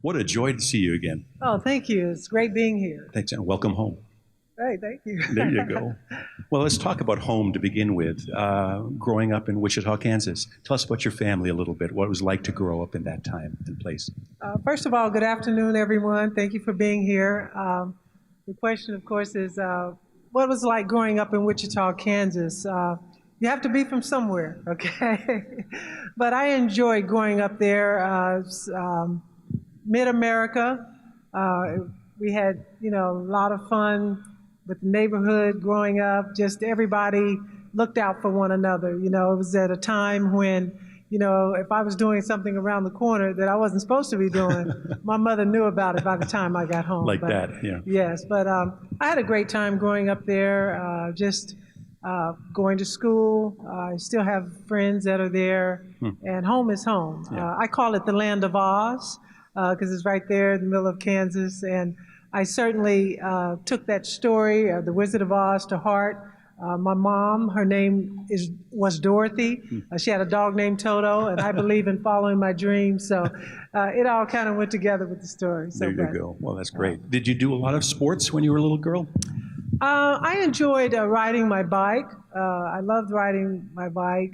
What a joy to see you again. Oh, thank you. It's great being here. Thanks, and welcome home. Hey, thank you. There you go. Well, let's talk about home to begin with. Growing up in Wichita, Kansas. Tell us about your family a little bit, what it was like to grow up in that time and place. First of all, good afternoon, everyone. Thank you for being here. The question, of course, is what it was like growing up in Wichita, Kansas. You have to be from somewhere, okay? But I enjoyed growing up there. Mid-America. We had, a lot of fun with the neighborhood growing up. Just everybody looked out for one another. It was at a time when, if I was doing something around the corner that I wasn't supposed to be doing, my mother knew about it by the time I got home. Like that, yeah. Yes, but I had a great time growing up there, going to school. I still have friends that are there, and home is home. Yeah. I call it the land of Oz, because it's right there in the middle of Kansas, and I certainly took that story, The Wizard of Oz, to heart. My mom, her name was Dorothy. She had a dog named Toto, and I believe in following my dreams, so it all kind of went together with the story. So there you go. Well, that's great. Did you do a lot of sports when you were a little girl? I enjoyed riding my bike. I loved riding my bike.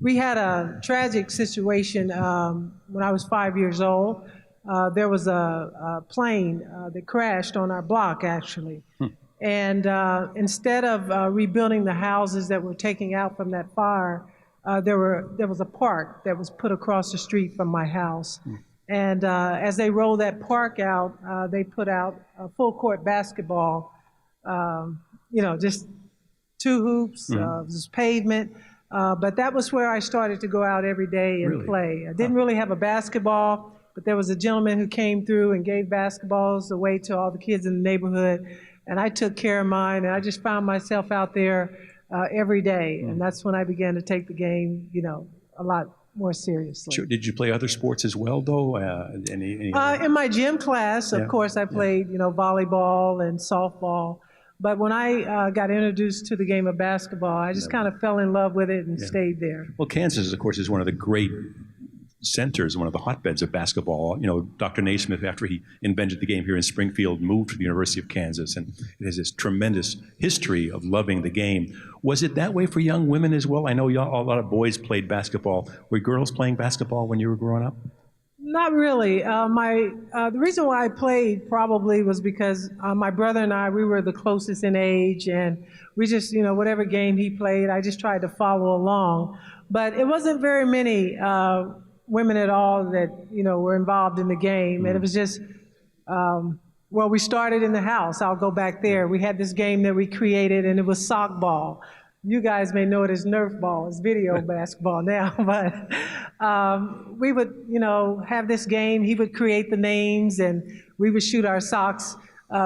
We had a tragic situation when I was 5 years old. There was a plane that crashed on our block, actually. And instead of rebuilding the houses that were taken out from that fire, there was a park that was put across the street from my house. And as they rolled that park out, they put out a full court basketball, just two hoops, just pavement. But that was where I started to go out every day and play. I didn't really have a basketball, but there was a gentleman who came through and gave basketballs away to all the kids in the neighborhood, and I took care of mine, and I just found myself out there every day, and that's when I began to take the game, a lot more seriously. Sure. Did you play other sports as well, though? Any in my gym class, of course, I played, volleyball and softball. But when I got introduced to the game of basketball, I just kind of fell in love with it and stayed there. Well, Kansas, of course, is one of the great centers, one of the hotbeds of basketball. Dr. Naismith, after he invented the game here in Springfield, moved to the University of Kansas, and it has this tremendous history of loving the game. Was it that way for young women as well? I know a lot of boys played basketball. Were girls playing basketball when you were growing up? Not really. The reason why I played probably was because my brother and I, we were the closest in age, and we just, whatever game he played, I just tried to follow along. But it wasn't very many women at all that, were involved in the game. And it was just, we started in the house. I'll go back there. We had this game that we created, and it was sock ball. You guys may know it as Nerf ball. It's video basketball now, but we would, have this game. He would create the names, and we would shoot our socks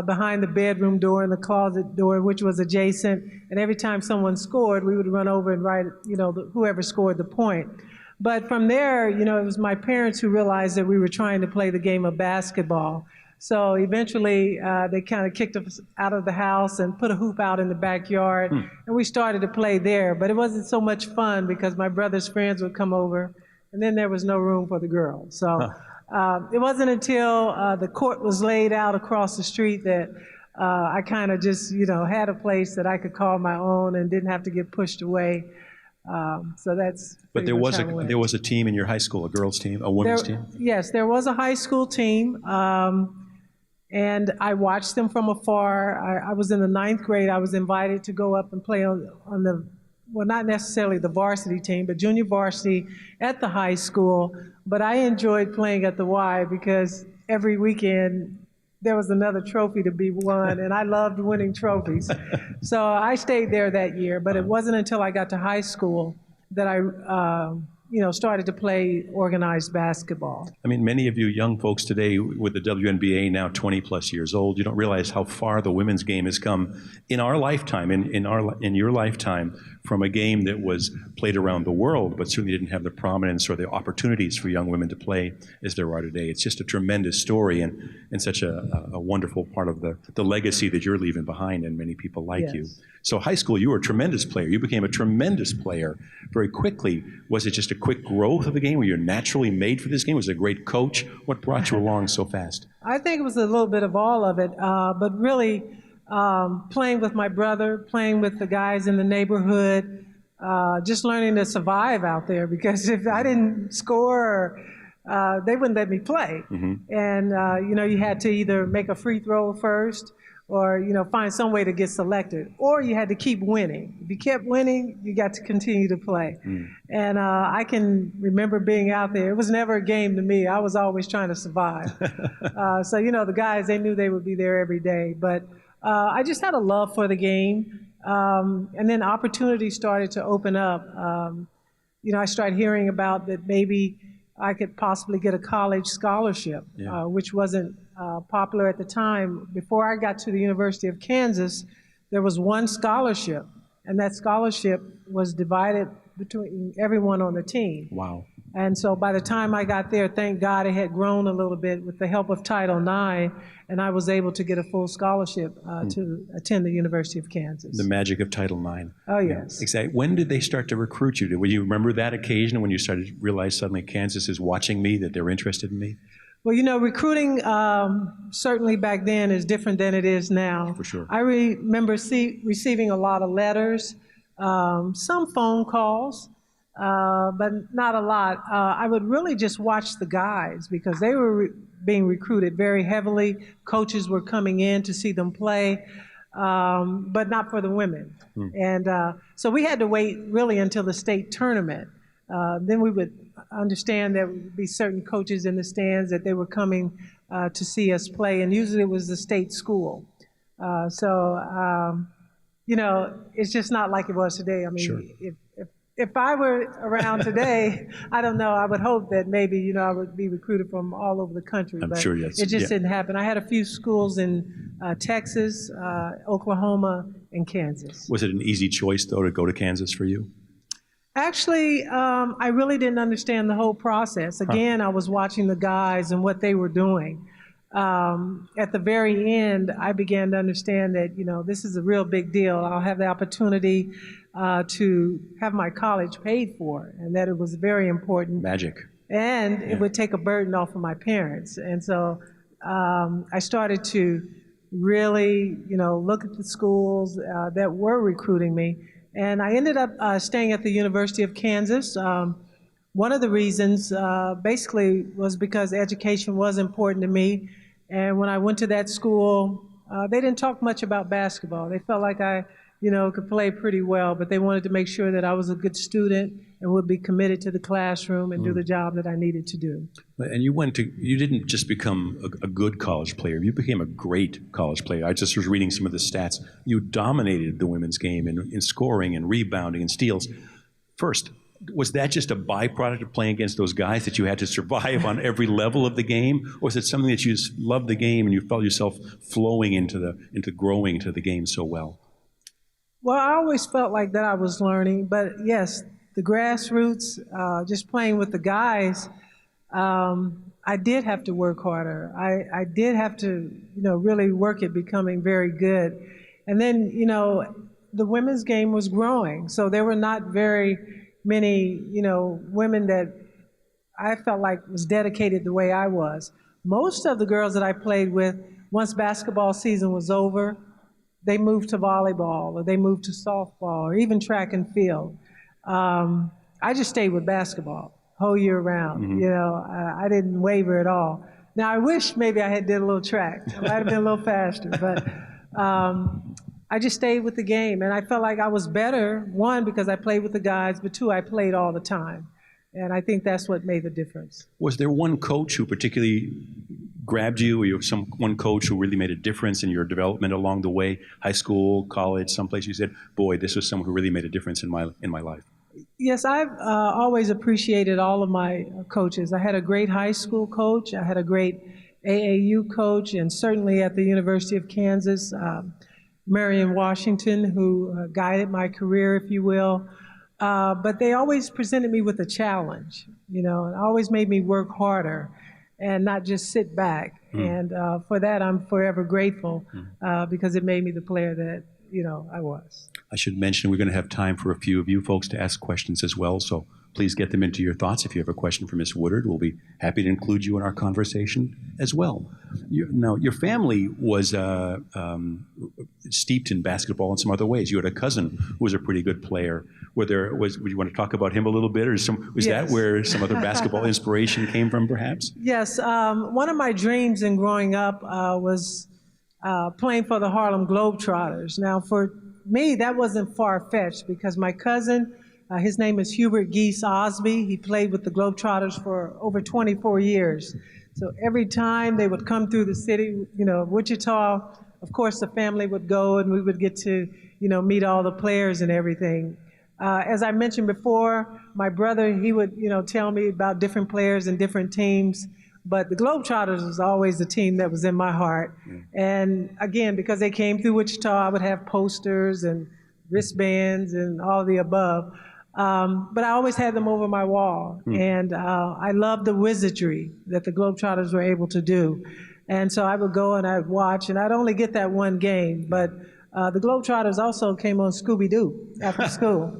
behind the bedroom door and the closet door, which was adjacent. And every time someone scored, we would run over and write, whoever scored the point. But from there, it was my parents who realized that we were trying to play the game of basketball. So eventually, they kind of kicked us out of the house and put a hoop out in the backyard, and we started to play there. But it wasn't so much fun because my brother's friends would come over, and then there was no room for the girls. So it wasn't until the court was laid out across the street that I kind of just, had a place that I could call my own and didn't have to get pushed away. So that's. But there was a team in your high school, a girls' team, a women's team? Yes, there was a high school team. And I watched them from afar. I was in the 9th grade. I was invited to go up and play on the, not necessarily the varsity team, but junior varsity at the high school. But I enjoyed playing at the Y because every weekend there was another trophy to be won, and I loved winning trophies. So I stayed there that year, but it wasn't until I got to high school that I started to play organized basketball. I mean, many of you young folks today with the WNBA now 20 plus years old, you don't realize how far the women's game has come in our lifetime, in your lifetime, from a game that was played around the world, but certainly didn't have the prominence or the opportunities for young women to play as there are today. It's just a tremendous story and such a wonderful part of the legacy that you're leaving behind and many people like you. So high school, you were a tremendous player. You became a tremendous player very quickly. Was it just a quick growth of the game? Were you naturally made for this game? Was it a great coach? What brought you along so fast? I think it was a little bit of all of it, but really playing with my brother, playing with the guys in the neighborhood, just learning to survive out there, because if I didn't score, they wouldn't let me play. Mm-hmm. And, you had to either make a free throw first or, find some way to get selected, or you had to keep winning. If you kept winning, you got to continue to play. Mm. And I can remember being out there. It was never a game to me. I was always trying to survive. So, the guys, they knew they would be there every day. But I just had a love for the game. And then opportunities started to open up. I started hearing about that maybe I could possibly get a college scholarship, which wasn't popular at the time. Before I got to the University of Kansas, there was one scholarship, and that scholarship was divided between everyone on the team. Wow. And so by the time I got there, thank God it had grown a little bit with the help of Title IX, and I was able to get a full scholarship to attend the University of Kansas. The magic of Title IX. Oh, yes. Yeah, exactly. When did they start to recruit you? Will you remember that occasion when you started to realize suddenly Kansas is watching me, that they're interested in me? Well, recruiting certainly back then is different than it is now. For sure. I remember receiving a lot of letters, some phone calls, but not a lot. I would really just watch the guys because they were being recruited very heavily. Coaches were coming in to see them play, but not for the women. And so we had to wait really until the state tournament. Then we would understand there would be certain coaches in the stands that they were coming to see us play, and usually it was the state school. It's just not like it was today. I mean, sure. If I were around today, I don't know, I would hope that maybe, I would be recruited from all over the country. I'm but sure, yes. It just didn't happen. I had a few schools in Texas, Oklahoma, and Kansas. Was it an easy choice, though, to go to Kansas for you? Actually, I really didn't understand the whole process. Again, I was watching the guys and what they were doing. At the very end, I began to understand that, this is a real big deal. I'll have the opportunity to have my college paid for, and that it was very important. Magic. And it would take a burden off of my parents. And so I started to really, look at the schools that were recruiting me. And I ended up staying at the University of Kansas. One of the reasons basically was because education was important to me. And when I went to that school, they didn't talk much about basketball. They felt like I, could play pretty well, but they wanted to make sure that I was a good student and would be committed to the classroom and do the job that I needed to do. And you didn't just become a good college player, you became a great college player. I just was reading some of the stats. You dominated the women's game in scoring and rebounding and steals. First, was that just a byproduct of playing against those guys that you had to survive on every level of the game? Or was it something that you just loved the game and you felt yourself flowing into growing to the game so well? Well, I always felt like that I was learning, but yes, the grassroots, just playing with the guys, I did have to work harder. I did have to, really work at becoming very good. And then, the women's game was growing, so there were not very many, women that I felt like was dedicated the way I was. Most of the girls that I played with, once basketball season was over, they moved to volleyball, or they moved to softball, or even track and field. I just stayed with basketball whole year round. Mm-hmm. I didn't waver at all. Now, I wish maybe I had did a little track. I might have been a little faster, but I just stayed with the game. And I felt like I was better, one, because I played with the guys, but two, I played all the time. And I think that's what made the difference. Was there one coach who particularly grabbed you, or you have one coach who really made a difference in your development along the way, high school, college, someplace you said, boy, this was someone who really made a difference in my life? Yes, I've always appreciated all of my coaches. I had a great high school coach. I had a great AAU coach, and certainly at the University of Kansas, Marion Washington, who guided my career, if you will. But they always presented me with a challenge, and always made me work harder and not just sit back. And for that, I'm forever grateful because it made me the player that, I was. I should mention we're going to have time for a few of you folks to ask questions as well, so please get them into your thoughts. If you have a question for Ms. Woodard, we'll be happy to include you in our conversation as well. Now, your family was steeped in basketball in some other ways. You had a cousin who was a pretty good player. Would you want to talk about him a little bit, or was Yes. that where some other basketball inspiration came from, perhaps? Yes, one of my dreams in growing up was playing for the Harlem Globetrotters. Now, for me, that wasn't far-fetched because my cousin, his name is Hubert Geese Osby. He played with the Globetrotters for over 24 years. So every time they would come through the city, Wichita, of course the family would go and we would get to, meet all the players and everything. As I mentioned before, my brother, he would, tell me about different players and different teams. But the Globetrotters was always the team that was in my heart. And again, because they came through Wichita, I would have posters and wristbands and all the above. But I always had them over my wall. And I loved the wizardry that the Globetrotters were able to do. And so I would go and I'd watch, and I'd only get that one game. But the Globetrotters also came on Scooby-Doo after school.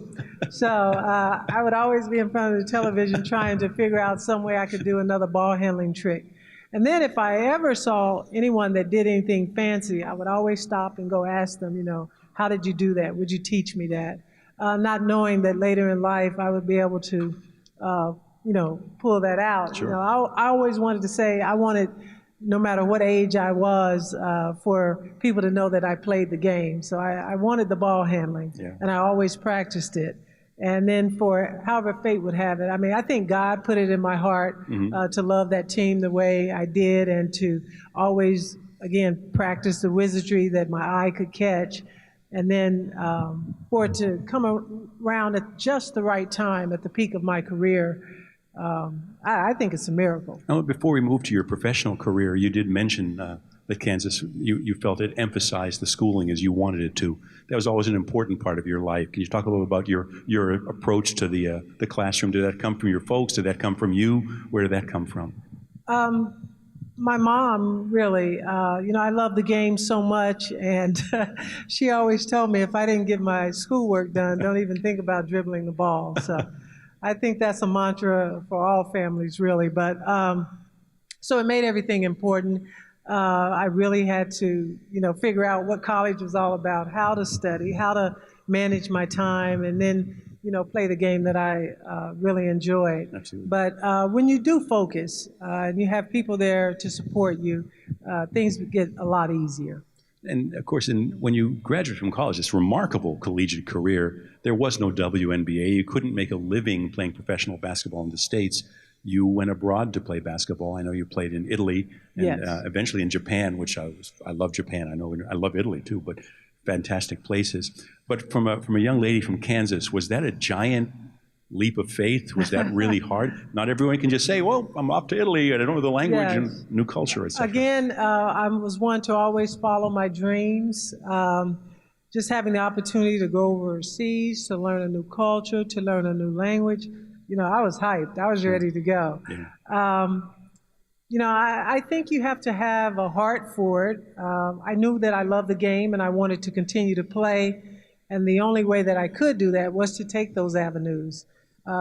So I would always be in front of the television trying to figure out some way I could do another ball handling trick. And then if I ever saw anyone that did anything fancy, I would always stop and go ask them, how did you do that? Would you teach me that? Not knowing that later in life I would be able to, pull that out. Sure. I always wanted to say I wanted, no matter what age I was, for people to know that I played the game. So I wanted the ball handling, and I always practiced it. And then for however fate would have it, I think God put it in my heart to love that team the way I did and to always, again, practice the wizardry that my eye could catch. And then for it to come around at just the right time, at the peak of my career, I think it's a miracle. Now, before we move to your professional career, you did mention that Kansas, you felt it emphasized the schooling as you wanted it to. That was always an important part of your life. Can you talk a little about your approach to the classroom? Did that come from your folks? Did that come from you? Where did that come from? My mom, really. I love the game so much, and she always told me if I didn't get my schoolwork done, don't even think about dribbling the ball. So I think that's a mantra for all families, really. But so it made everything important. I really had to, figure out what college was all about, how to study, how to manage my time, and then, play the game that I really enjoyed. Absolutely. But when you do focus and you have people there to support you, things get a lot easier. And of course, when you graduated from college, this remarkable collegiate career, there was no WNBA. You couldn't make a living playing professional basketball in the States. You went abroad to play basketball. I know you played in Italy and eventually in Japan, which I love Japan. I love Italy too, but fantastic places. But from a young lady from Kansas, was that a giant leap of faith? Was that really hard? Not everyone can just say, well, I'm off to Italy and I don't know the language and new culture, etc. Again, I was one to always follow my dreams. Just having the opportunity to go overseas, to learn a new culture, to learn a new language, I was hyped. I was ready to go. I think you have to have a heart for it. I knew that I loved the game and I wanted to continue to play. And the only way that I could do that was to take those avenues.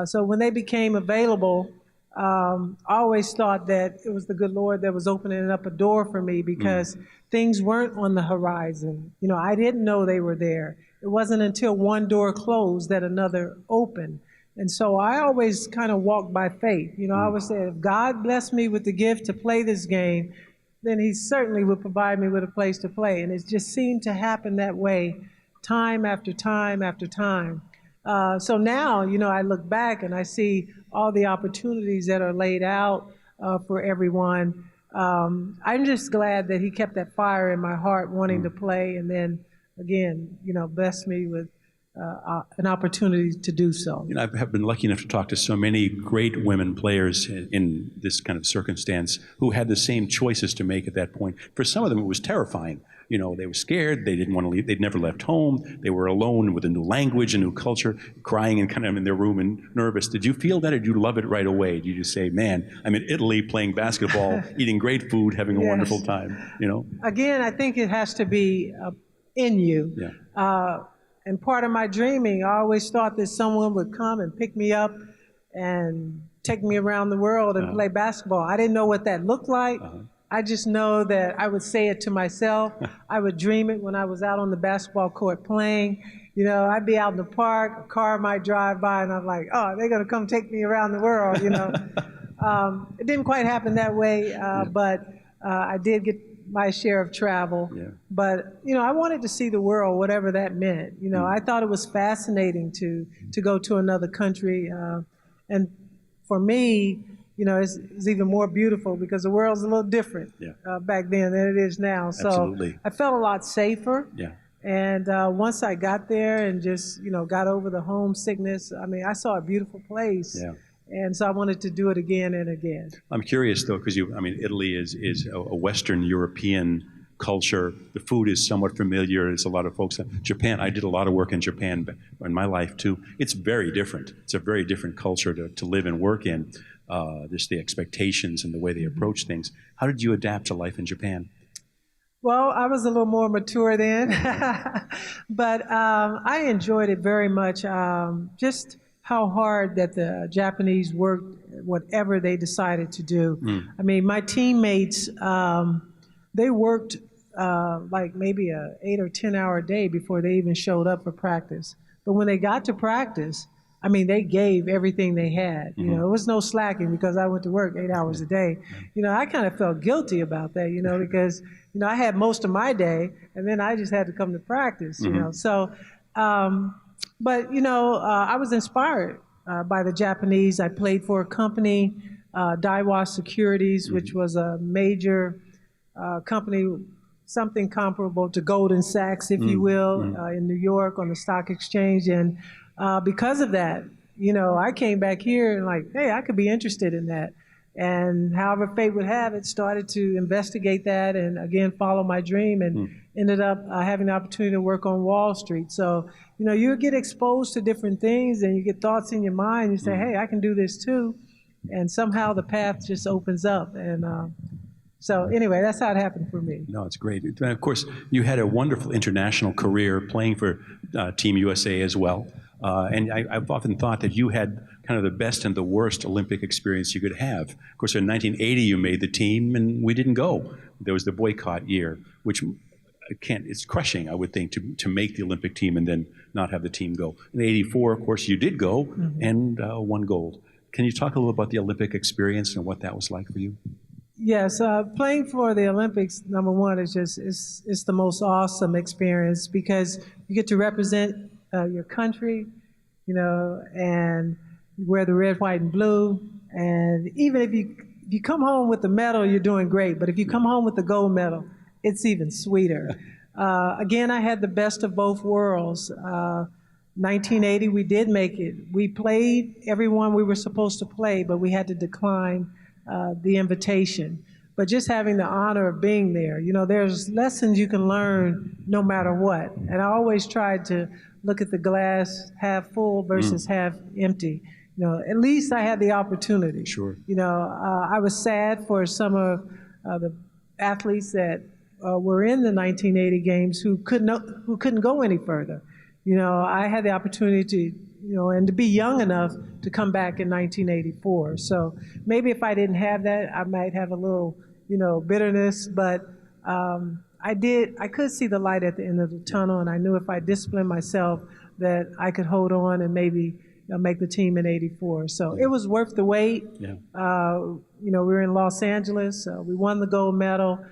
So when they became available, I always thought that it was the good Lord that was opening up a door for me because things weren't on the horizon. I didn't know they were there. It wasn't until one door closed that another opened. And so I always kind of walked by faith. I always said, if God blessed me with the gift to play this game, then he certainly would provide me with a place to play. And it just seemed to happen that way time after time after time. So now, I look back and I see all the opportunities that are laid out for everyone. I'm just glad that he kept that fire in my heart wanting to play and then, again, blessed me with an opportunity to do so. I have been lucky enough to talk to so many great women players in this kind of circumstance who had the same choices to make at that point. For some of them, it was terrifying. They were scared. They didn't want to leave. They'd never left home. They were alone with a new language, a new culture, crying and kind of in their room and nervous. Did you feel that, or did you love it right away? Did you just say, man, I'm in Italy playing basketball, eating great food, having a wonderful time, Again, I think it has to be in you. And part of my dreaming, I always thought that someone would come and pick me up and take me around the world and play basketball. I didn't know what that looked like. I just know that I would say it to myself. I would dream it when I was out on the basketball court playing. You know, I'd be out in the park, a car might drive by, and I'm like, oh, they're going to come take me around the world, you know. It didn't quite happen that way, but I did get my share of travel. But, you know, I wanted to see the world, whatever that meant. You know, I thought it was fascinating to go to another country. And for me, you know, it's even more beautiful because the world's a little different back then than it is now. So Absolutely. I felt a lot safer. And once I got there and just, you know, got over the homesickness, I mean, I saw a beautiful place. And so I wanted to do it again and again. I'm curious, though, because I mean, Italy is a Western European culture. The food is somewhat familiar. There's a lot of folks. Japan, I did a lot of work in Japan in my life, too. It's very different. It's a very different culture to live and work in. Just the expectations and the way they approach things. How did you adapt to life in Japan? Well, I was a little more mature then, but I enjoyed it very much. Just how hard that the Japanese worked, whatever they decided to do. I mean, my teammates, they worked like maybe a 8 or 10 hour day before they even showed up for practice. But when they got to practice, I mean, they gave everything they had. You know, there was no slacking because I went to work 8 hours a day. You know, I kind of felt guilty about that, you know, because, you know, I had most of my day and then I just had to come to practice, you know. So, but, you know, I was inspired by the Japanese. I played for a company, Daiwa Securities, which was a major company, something comparable to Goldman Sachs, if you will, in New York on the stock exchange. And because of that, you know, I came back here and like, hey, I could be interested in that. And however fate would have it, started to investigate that and again follow my dream and ended up having the opportunity to work on Wall Street. So, you know, you get exposed to different things and you get thoughts in your mind. You say, hey, I can do this too. And somehow the path just opens up. And so anyway, that's how it happened for me. No, it's great. And of course, you had a wonderful international career playing for Team USA as well. And I've often thought that you had kind of the best and the worst Olympic experience you could have. Of course, in 1980, you made the team, and we didn't go. There was the boycott year, which it's crushing, I would think, to make the Olympic team and then not have the team go. In '84, of course, you did go and won gold. Can you talk a little about the Olympic experience and what that was like for you? Yes, playing for the Olympics, number one, is just it's the most awesome experience because you get to represent your country, you know, and you wear the red, white, and blue. And even if you come home with the medal, you're doing great. But if you come home with the gold medal, it's even sweeter. Again, I had the best of both worlds. 1980, we did make it. We played everyone we were supposed to play, but we had to decline the invitation. But just having the honor of being there, you know, there's lessons you can learn no matter what. And I always tried to look at the glass half full versus half empty. You know, at least I had the opportunity. Sure. You know, I was sad for some of the athletes that were in the 1980 games who couldn't go any further. You know, I had the opportunity to, you know, and to be young enough to come back in 1984. So maybe if I didn't have that, I might have a little, you know, bitterness. But I could see the light at the end of the tunnel, and I knew if I disciplined myself that I could hold on and maybe make the team in '84. So it was worth the wait. You know, we were in Los Angeles. We won the gold medal.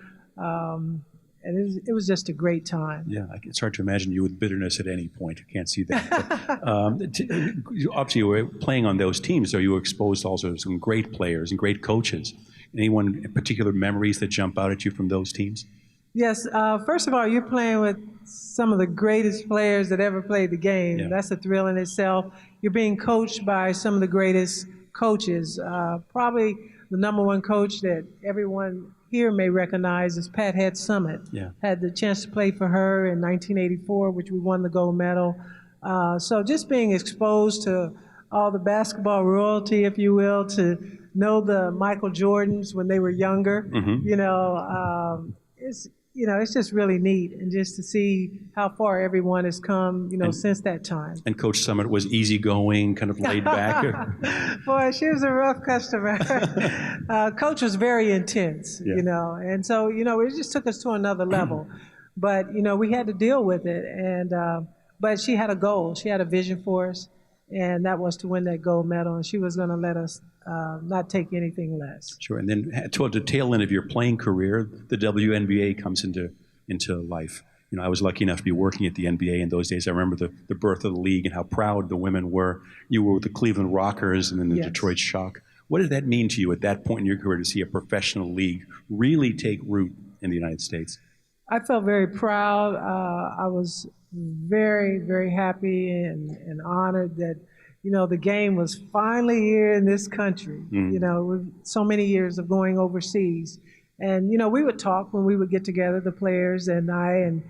And it was just a great time. Yeah, it's hard to imagine you with bitterness at any point. I can't see that. But, obviously, you were playing on those teams, so you were exposed also to some great players and great coaches. Anyone in particular memories that jump out at you from those teams? Yes. First of all, you're playing with some of the greatest players that ever played the game. That's a thrill in itself. You're being coached by some of the greatest coaches. Probably the number one coach that everyone here may recognize is Pat Summitt. Had the chance to play for her in 1984, which we won the gold medal. So just being exposed to all the basketball royalty, if you will, to know the Michael Jordans when they were younger, you know, it's just really neat, and just to see how far everyone has come, since that time. And Coach Summitt was easygoing, kind of laid back. Boy, she was a rough customer. Coach was very intense, and so, it just took us to another level. But, we had to deal with it, and but she had a goal. She had a vision for us, and that was to win that gold medal, and she was going to let us not take anything less. Sure. And then toward the tail end of your playing career, the WNBA comes into life. I was lucky enough to be working at the NBA in those days. I remember the birth of the league and how proud the women were. You were with the Cleveland Rockers and then the Yes. Detroit Shock. What did that mean to you at that point in your career to see a professional league really take root in the United States? I felt very proud. I was very, very happy and honored that, the game was finally here in this country, with so many years of going overseas. And, we would talk when we would get together, the players and I, and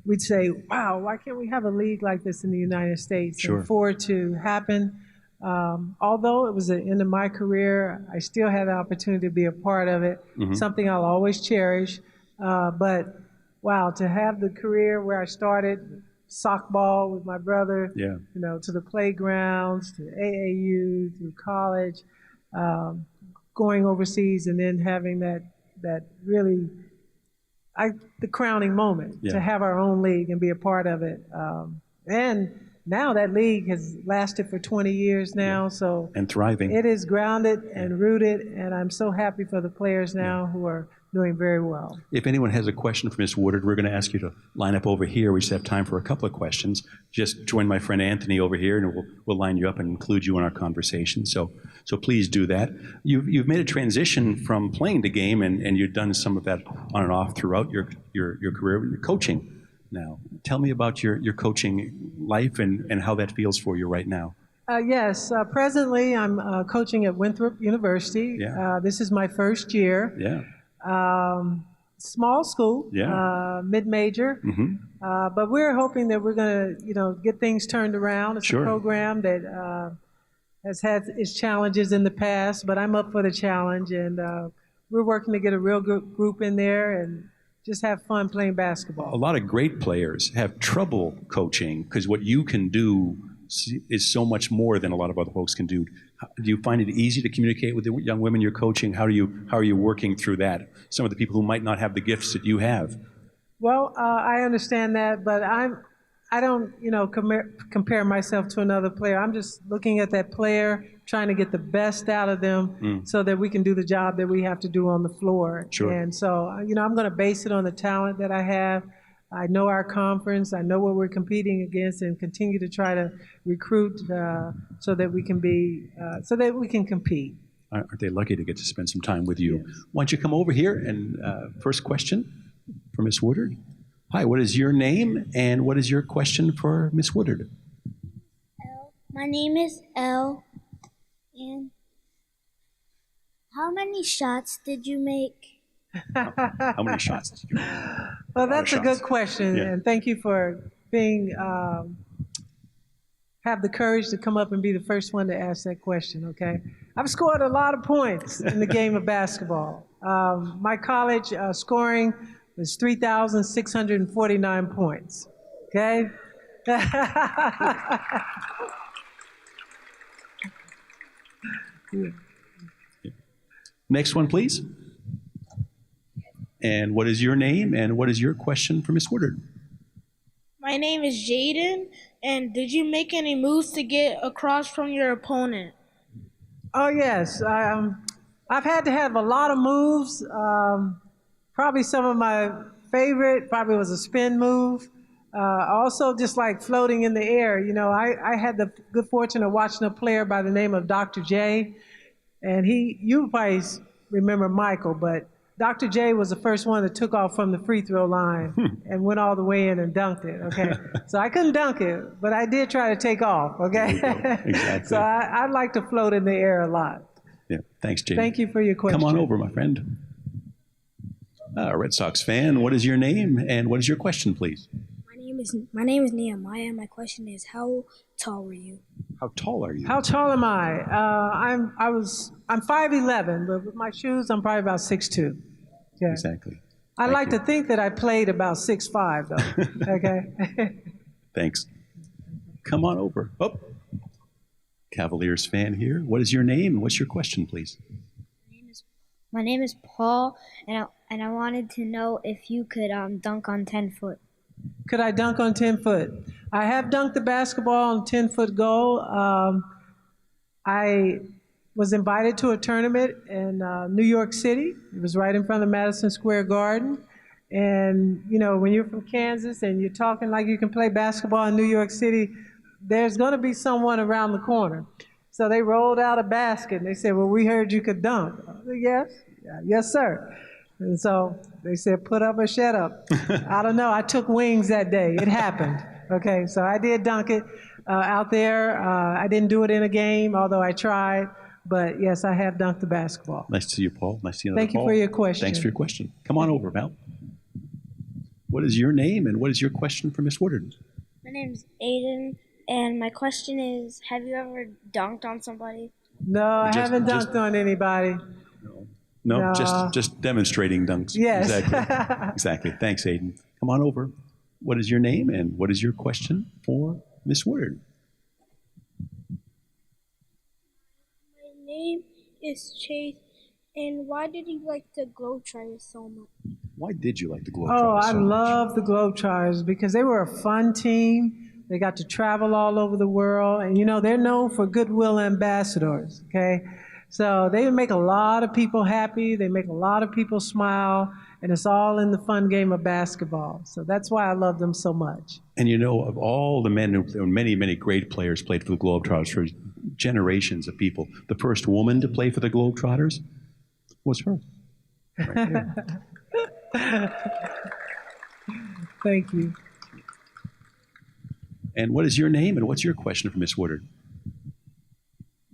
we'd say, wow, why can't we have a league like this in the United States? Sure. And for it to happen, although it was the end of my career, I still had the opportunity to be a part of it, something I'll always cherish. But, wow, to have the career where I started, softball with my brother, to the playgrounds, to AAU, through college, going overseas, and then having that really, the crowning moment to have our own league and be a part of it. And now that league has lasted for 20 years now, so and thriving. It is grounded and rooted, and I'm so happy for the players now who are doing very well. If anyone has a question for Ms. Woodard, we're going to ask you to line up over here. We just have time for a couple of questions. Just join my friend Anthony over here, and we'll line you up and include you in our conversation. So please do that. You've made a transition from playing the game, and you've done some of that on and off throughout your career. You're coaching now. Tell me about your coaching life and how that feels for you right now. Yes, presently I'm coaching at Winthrop University. This is my first year. Small school, mid-major, but we're hoping that we're going to, get things turned around. It's a program that has had its challenges in the past, but I'm up for the challenge, and we're working to get a real good group in there and just have fun playing basketball. A lot of great players have trouble coaching because what you can do is so much more than a lot of other folks can do. Do you find it easy to communicate with the young women you're coaching? How are you working through that? Some of the people who might not have the gifts that you have. Well, I understand that, but I don't, compare myself to another player. I'm just looking at that player, trying to get the best out of them so that we can do the job that we have to do on the floor. And so, I'm going to base it on the talent that I have. I know our conference, I know what we're competing against, and continue to try to recruit so that we can compete. Aren't they lucky to get to spend some time with you? Yes. Why don't you come over here and first question for Ms. Woodard. Hi, what is your name and what is your question for Ms. Woodard? My name is Elle, and how many shots did you make? How many shots did you make? Well, that's a good question, and thank you for being have the courage to come up and be the first one to ask that question, okay? I've scored a lot of points in the game of basketball. My college scoring was 3,649 points, okay? Next one, please. And what is your name and what is your question for Ms. Woodard? My name is Jaden, and did you make any moves to get across from your opponent? Oh, yes. I've had to have a lot of moves. Probably some of my favorite probably was a spin move. Also just like floating in the air. I had the good fortune of watching a player by the name of Dr. J. And you probably remember Michael, but Dr. J was the first one that took off from the free throw line and went all the way in and dunked it, okay? So I couldn't dunk it, but I did try to take off, okay? Exactly. So I like to float in the air a lot. Yeah, thanks, Jay. Thank you for your question. Come on over, my friend. Red Sox fan, what is your name and what is your question, please? My name is Nehemiah. My question is, how tall were you? How tall are you? How tall am I? I'm 5'11", but with my shoes, I'm probably about 6'2". Okay. Exactly. I like to think that I played about 6'5", though. Okay. Thanks. Come on over. Oh, Cavaliers fan here. What is your name and what's your question, please? My name is Paul, and I wanted to know if you could dunk on 10 foot. Could I dunk on 10 foot? I have dunked the basketball on 10-foot goal. I was invited to a tournament in New York City. It was right in front of Madison Square Garden. And, you know, when you're from Kansas and you're talking like you can play basketball in New York City, there's going to be someone around the corner. So they rolled out a basket and they said, well, we heard you could dunk. I said, yes, yes, sir. And so they said, put up or shut up. I don't know. I took wings that day. It happened. Okay, so I did dunk it out there. I didn't do it in a game, although I tried. But yes, I have dunked the basketball. Nice to see you, Paul. Nice to see you, Thank you Paul. for your question. Thanks for your question. Come on over, Val. What is your name and what is your question for Miss Woodard? My name's Aiden, and my question is, have you ever dunked on somebody? No, I haven't dunked on anybody. No, just demonstrating dunks. Yes. Exactly. Exactly. Thanks, Aiden. Come on over. What is your name and what is your question for Miss Woodard? My name is Chase, and why did you like the Globetrotters so much? Why did you like the Globetrotters Oh, I so much? love the Globetrotters because they were a fun team. They got to travel all over the world. And, you know, they're known for goodwill ambassadors, okay? So they make a lot of people happy. They make a lot of people smile. And it's all in the fun game of basketball. So that's why I love them so much. And you know, of all the men, many, many great players played for the Globetrotters for generations of people. The first woman to play for the Globetrotters was her. Right there. Thank you. And what is your name and what's your question for Miss Woodard?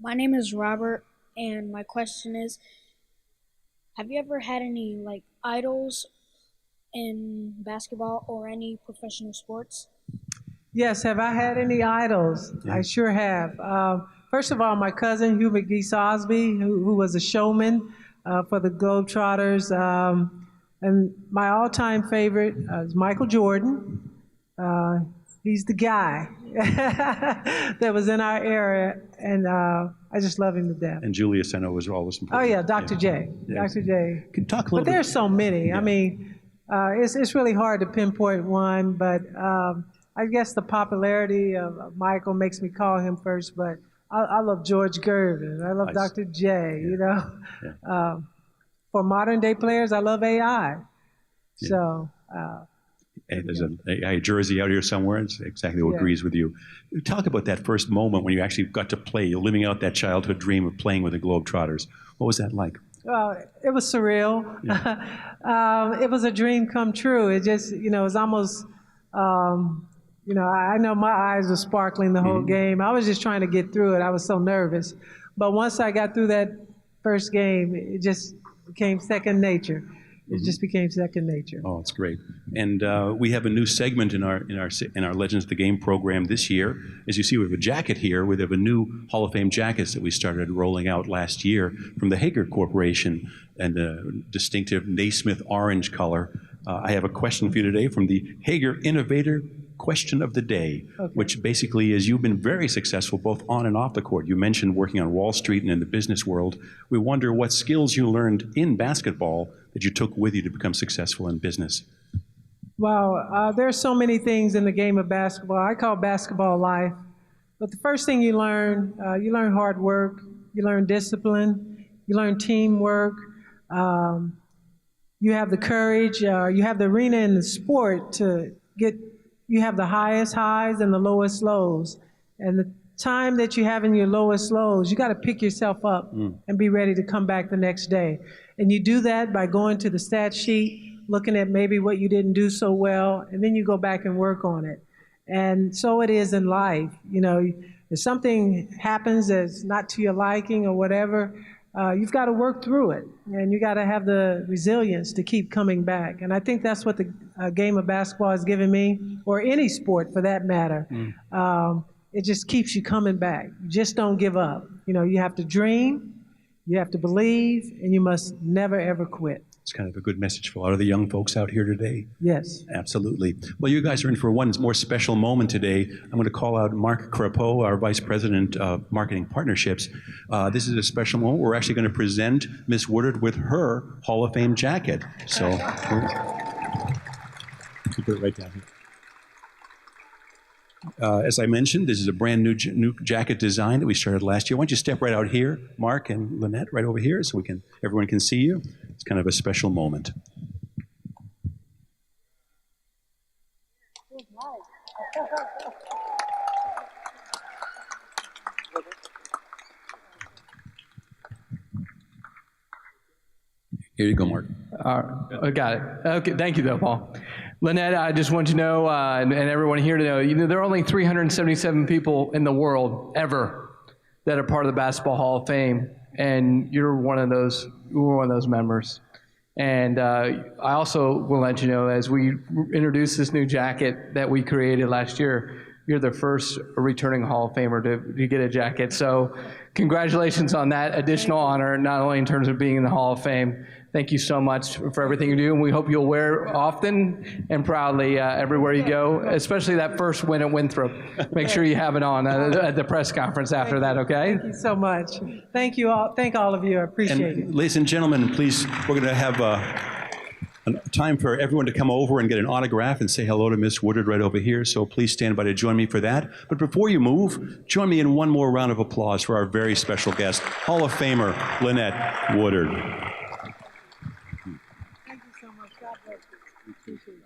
My name is Robert, and my question is, have you ever had any, like, idols in basketball or any professional sports? Yes, have I had any idols? Yeah. I sure have. First of all, my cousin, Hugh McGee Sosby, who was a showman for the Globetrotters. And my all-time favorite is Michael Jordan. He's the guy that was in our era, and I just love him to death. And Julius, I know, was always Oh, important. yeah, Dr. J. Yeah. Dr. J. Can you talk a But little bit? there's so many. I mean, it's really hard to pinpoint one, but I guess the popularity of Michael makes me call him first, but I love George Gervin. I love Nice. Dr. J, you know. Yeah. For modern day players, I love AI. Yeah. So, Hey, there's a jersey out here somewhere. It's exactly what Yeah. agrees with you. Talk about that first moment when you actually got to play, living out that childhood dream of playing with the Globetrotters. What was that like? it was surreal. It was a dream come true. It just, you know, it was almost, you know, I know my eyes were sparkling the whole game. I was just trying to get through it. I was so nervous. But once I got through that first game, it just became second nature. It just became second nature. Oh, it's great. And we have a new segment in our Legends of the Game program this year. As you see, we have a jacket here. We have a new Hall of Fame jackets that we started rolling out last year from the Hager Corporation and the distinctive Naismith orange color. I have a question for you today from the Hager Innovator Question of the Day, which basically is you've been very successful both on and off the court. You mentioned working on Wall Street and in the business world. We wonder what skills you learned in basketball that you took with you to become successful in business. Well, there are so many things in the game of basketball. I call basketball life. But the first thing you learn hard work, you learn discipline, you learn teamwork, you have the courage, you have the arena in the sport to get. You have the highest highs and the lowest lows. And the time that you have in your lowest lows, you got to pick yourself up and be ready to come back the next day. And you do that by going to the stat sheet, looking at maybe what you didn't do so well, and then you go back and work on it. And so it is in life. You know, if something happens that's not to your liking or whatever, you've got to work through it, and you got to have the resilience to keep coming back. And I think that's what the game of basketball has given me, or any sport for that matter. It just keeps you coming back. You just don't give up. You know, you have to dream, you have to believe, and you must never, ever quit. It's kind of a good message for a lot of the young folks out here today. Yes. Absolutely. Well, you guys are in for one more special moment today. I'm going to call out Mark Crepeau, our Vice President of Marketing Partnerships. This is a special moment. We're actually going to present Miss Woodard with her Hall of Fame jacket. So, put it right down here. As I mentioned, this is a brand new jacket design that we started last year. Why don't you step right out here, Mark and Lynette, right over here, so everyone can see you. It's kind of a special moment. Here you go, Mark. I got it. Okay, thank you, though, Paul. Lynette, I just want you to know, and everyone here to know, there are only 377 people in the world ever that are part of the Basketball Hall of Fame, and you're one of those. You were one of those members. And I also will let you know, as we introduce this new jacket that we created last year, you're the first returning Hall of Famer to get a jacket. So congratulations on that additional honor, not only in terms of being in the Hall of Fame. Thank you so much for everything you do, and we hope you'll wear often and proudly everywhere you go, especially that first win at Winthrop. Make sure you have it on at the press conference after that, okay? Thank you so much. Thank you all. Thank all of you. I appreciate it. Ladies and gentlemen, please, we're going to have time for everyone to come over and get an autograph and say hello to Miss Woodard right over here. So please stand by to join me for that. But before you move, join me in one more round of applause for our very special guest, Hall of Famer Lynette Woodard. Thank you so much. God bless you. Appreciate you.